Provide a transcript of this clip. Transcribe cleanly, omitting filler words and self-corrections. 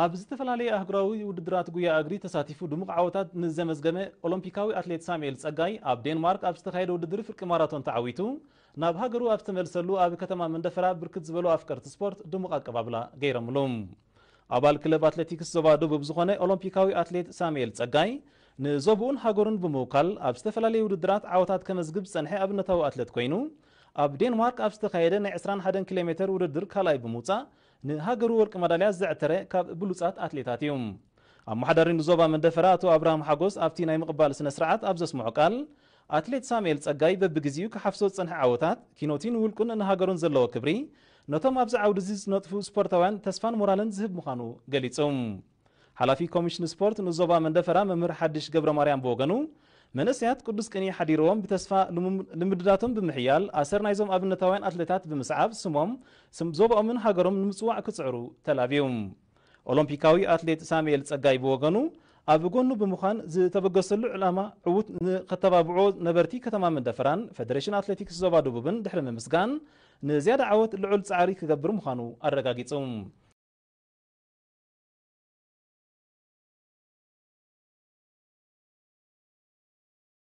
ኣብ ዝተፈላለዩ ኣህጉራዊ ውድድራት ጉያ እግሪ ተሳቲፉ ድሙቕ ዓወታት ንዘመዝገመ ኦሎምፒካዊ ኣትሌት ሳሙኤል ጸጋይ ኣብ ዴንማርክ ኣብ ዝተኻየደ ውድድር ፍርቂ ማራቶን ተዓዊቱ ናብ ሃገሩ ኣብ ዝተመልሰሉ ኣብ ከተማ መንደፈራ ብርክት ዝበሉ ኣፍቀርቲ ስፖርት ድሙቕ ኣቀባብላ ገይረምሎም። ኣባል ክለብ ኣትሌቲክስ ዞባ ደቡብ ዝኾነ ኦሎምፒካዊ ኣትሌት ሳሙኤል ጸጋይ ንዞብኡን ሃገሩን ብምውካል ኣብ ዝተፈላለዩ ውድድራት ዓወታት ከመዝግብ ዝጸንሐ ኣብነታዊ ኣትሌት ኮይኑ ኣብ ዴንማርክ ኣብ ዝተኻየደ ናይ 21 ኪሎ ሜትር ውድድር ካልኣይ ብምውፃእ ንሃገሩ ወርቂ መዳልያ ዘዕተረ ካብ ብሉጻት ኣትሌታት እዮም። ኣብ ማሕደሪ ንዞባ መንደፈራ ኣቶ ኣብርሃም ሓጎስ ኣብቲ ናይ ምቕባል ስነ ስርዓት ኣብ ዘስምዖ ቃል ኣትሌት ሳሙኤል ጸጋይ በብግዚኡ ክሓፍሶ ዝጸንሐ ዓወታት ኪኖቲን ውልቁን ንሃገሩን ዘለዎ ክብሪ ነቶም ኣብዚ ዓውዲ እዚ ዝነጥፉ ስፖርታውያን ተስፋን ሞራልን ዝህብ ምዃኑ ገሊፆም። ሓላፊ ኮሚሽን ስፖርት ንዞባ መንደፈራ መምህር ሓድሽ ገብረ ማርያም ብወገኑ መንእሰያት ቅዱስ ቅኒ ሓዲሮም ብተስፋ ልምድዳቶም ብምሕያል ኣሰር ናይዞም ኣብነታውያን ኣትሌታት ብምስዓብ ስሞም ዞብኦምን ሃገሮም ንምፅዋዕ ክፅዕሩ ተላብዮም። ኦሎምፒካዊ ኣትሌት ሳሙኤል ጸጋይ ብወገኑ ኣብ ጎኑ ብምዃን ዝተበገሰሉ ዕላማ ዕዉት ንኸተባብዖ ነበርቲ ከተማ መንደፈራን ፌደሬሽን ኣትሌቲክስ ዞባ ደቡብን ድሕሪ ምምስጋን ንዝያዳ ዓወት ልዑል ፃዕሪ ክገብር ምዃኑ ኣረጋጊፆም።